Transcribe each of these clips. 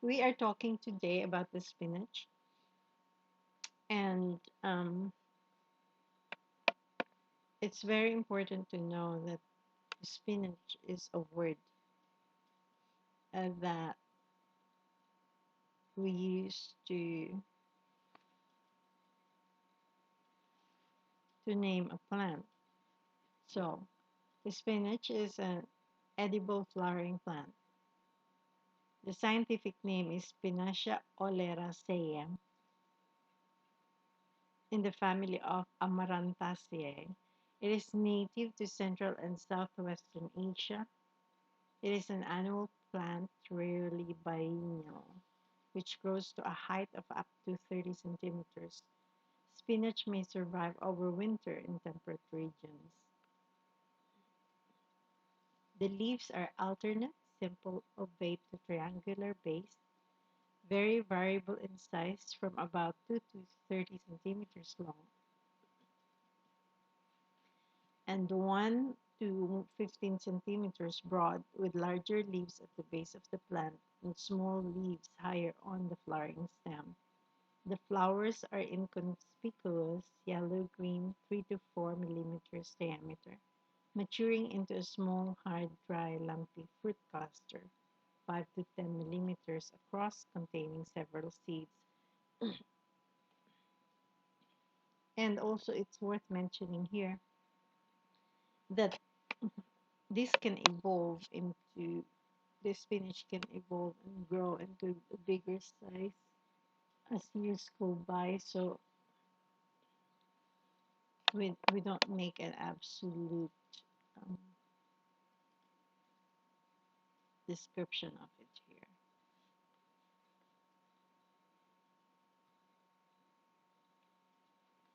We are talking today about the spinach, and it's very important to know that spinach is a word that we use to name a plant. So, the spinach is an edible flowering plant. The scientific name is Spinacia oleracea in the family of Amarantaceae. It is native to Central and Southwestern Asia. It is an annual plant, rarely biennial, which grows to a height of up to 30 centimeters. Spinach may survive over winter in temperate regions. The leaves are alternate, simple, ovate to triangular base, very variable in size from about 2 to 30 centimeters long and 1 to 15 centimeters broad, with larger leaves at the base of the plant and small leaves higher on the flowering stem. The flowers are inconspicuous yellow-green 3 to 4 millimeters diameter, maturing into a small, hard, dry, lumpy fruit cluster 5 to 10 millimeters across, containing several seeds. And also, it's worth mentioning here that this can evolve into the spinach can evolve and grow into a bigger size as years go by. So we don't make an absolute um, description of it here.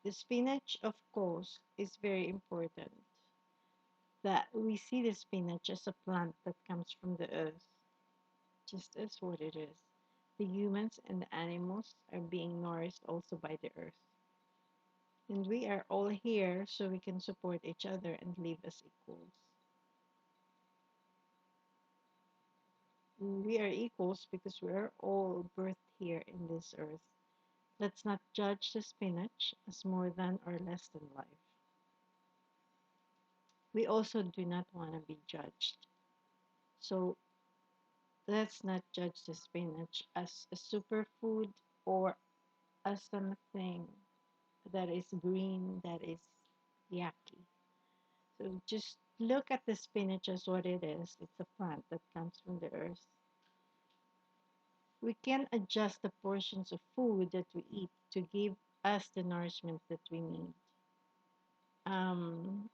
The spinach, of course, is very important. That we see the spinach as a plant that comes from the earth, just as what it is. The humans and the animals are being nourished also by the earth. And we are all here so we can support each other and live as equals. We are equals because we are all birthed here in this earth. Let's not judge the spinach as more than or less than life. We also do not want to be judged. So let's not judge the spinach as a superfood or as something that is green, that is yucky. So just look at the spinach as what it is. It's a plant that comes from the earth. We can adjust the portions of food that we eat to give us the nourishment that we need.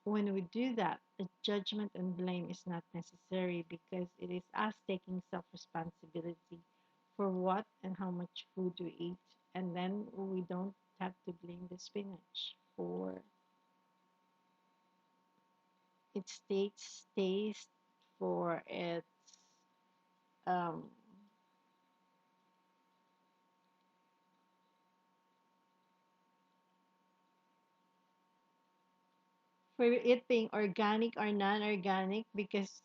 When we do that, the judgment and blame is not necessary because it is us taking self responsibility for what and how much food we eat. And then we don't have to blame the spinach for its taste, for its um, for it being organic or non-organic, because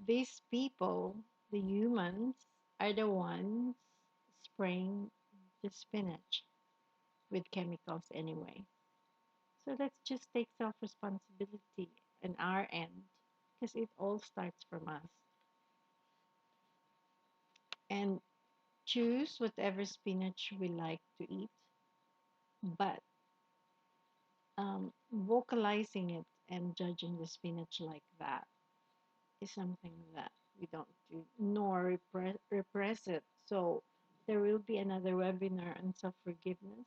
these people, the humans, are the ones spraying the spinach with chemicals anyway. So let's just take self responsibility on our end because it all starts from us and choose whatever spinach we like to eat, but vocalizing it and judging the spinach like that is something that we don't do, nor repress it. So there will be another webinar on self forgiveness,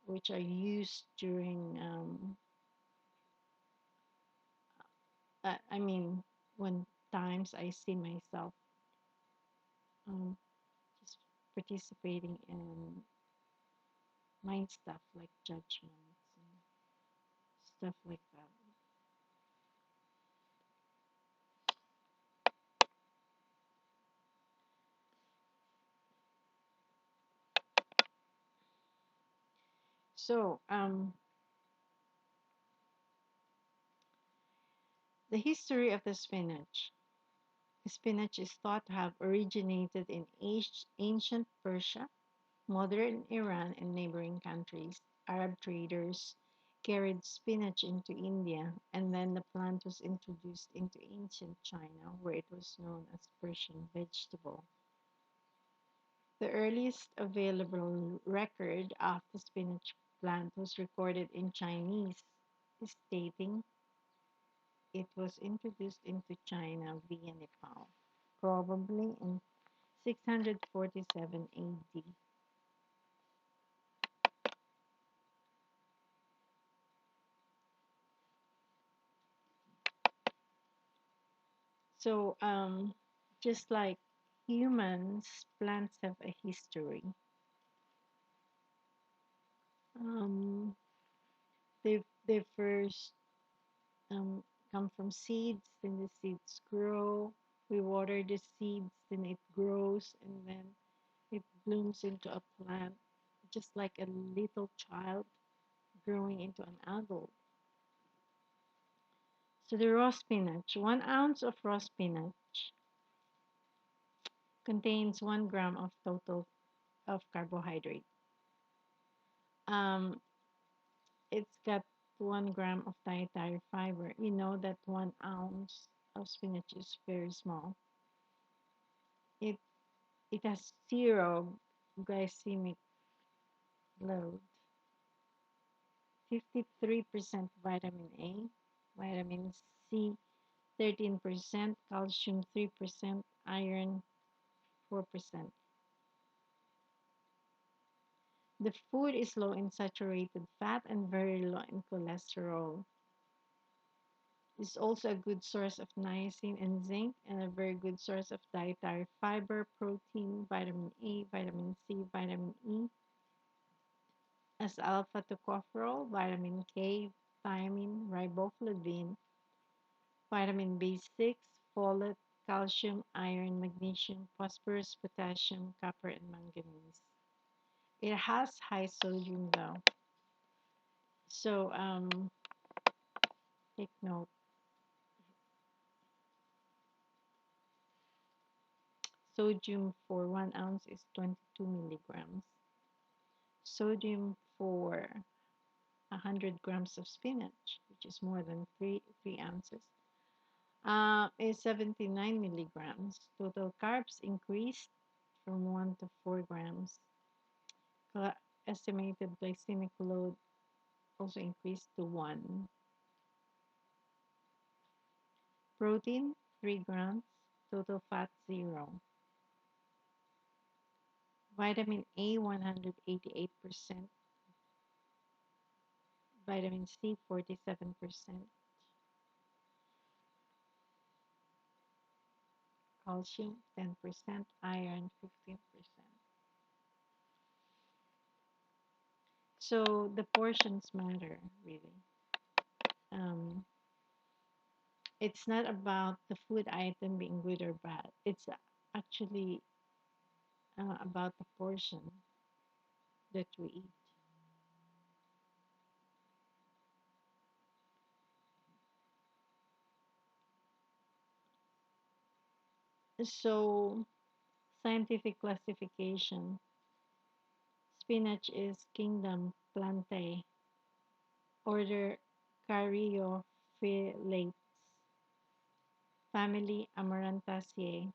which I used during, I mean, when times I see myself um, just participating in mind stuff like judgments and stuff like that. So, the history of the spinach. Spinach is thought to have originated in ancient Persia, modern Iran, and neighboring countries. Arab traders carried spinach into India, and then the plant was introduced into ancient China, where it was known as Persian vegetable. The earliest available record of the spinach plant was recorded in Chinese, stating it was introduced into China via Nepal, probably in 647 AD. So, just like humans, plants have a history. Um, they first um, come from seeds, then the seeds grow. We water the seeds, then it grows, and then it blooms into a plant, just like a little child growing into an adult. So the raw spinach, 1 ounce of raw spinach contains 1 gram of total of carbohydrate. Um, it's got 1 gram of dietary fiber. You know that 1 ounce of spinach is very small. It it has zero glycemic load, 53% vitamin A, vitamin C 13%, calcium 3%, iron 4%. The food is low in saturated fat and very low in cholesterol. It's also a good source of niacin and zinc and a very good source of dietary fiber, protein, vitamin A, vitamin C, vitamin E, as alpha tocopherol, vitamin K, thiamine, riboflavin, vitamin B6, folate, calcium, iron, magnesium, phosphorus, potassium, copper, and manganese. It has high sodium though. So take note. Sodium for 1 ounce is 22 milligrams. Sodium for 100 grams of spinach, which is more than three ounces, is 79 milligrams. Total carbs increased from 1 to 4 grams. Estimated glycemic load also increased to 1. Protein, 3 grams. Total fat, 0. Vitamin A, 188%. Vitamin C, 47%. Calcium, 10%. Iron, 15%. So the portions matter, really. Um, it's not about the food item being good or bad. It's actually about the portion that we eat. So, scientific classification: spinach is kingdom Plantae, order Caryophyllaceae, family Amarantaceae,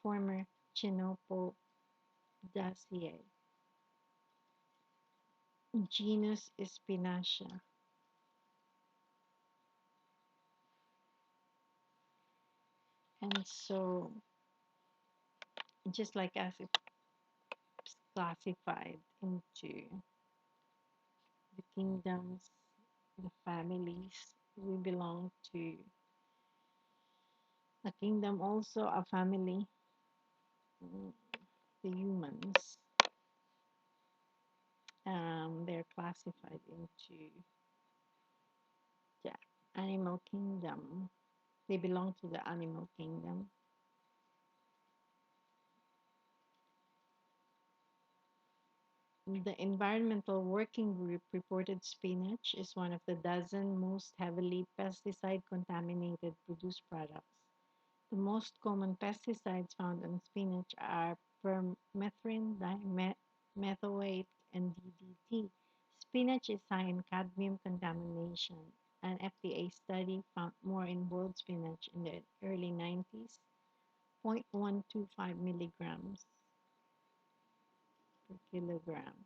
former Chenopodiaceae, genus Spinacia. And so, just like as it's classified into the kingdoms, the families, we belong to a kingdom, also a family, mm, the humans. They're classified into the animal kingdom. They belong to the animal kingdom. The Environmental Working Group reported spinach is one of the dozen most heavily pesticide contaminated produced products. The most common pesticides found on spinach are permethrin, dimethoate, and DDT. Spinach is high in cadmium contamination. An FDA study found more in boiled spinach in the early 90s, 0.125 milligrams per kilogram,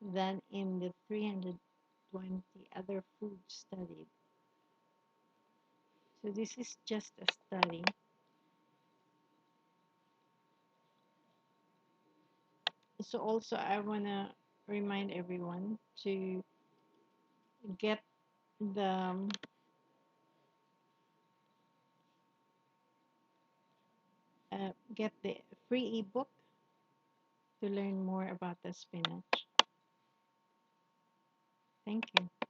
than in the 320 other foods studied. So this is just a study. So also I want to remind everyone to get the get the free ebook to learn more about the spinach. Thank you.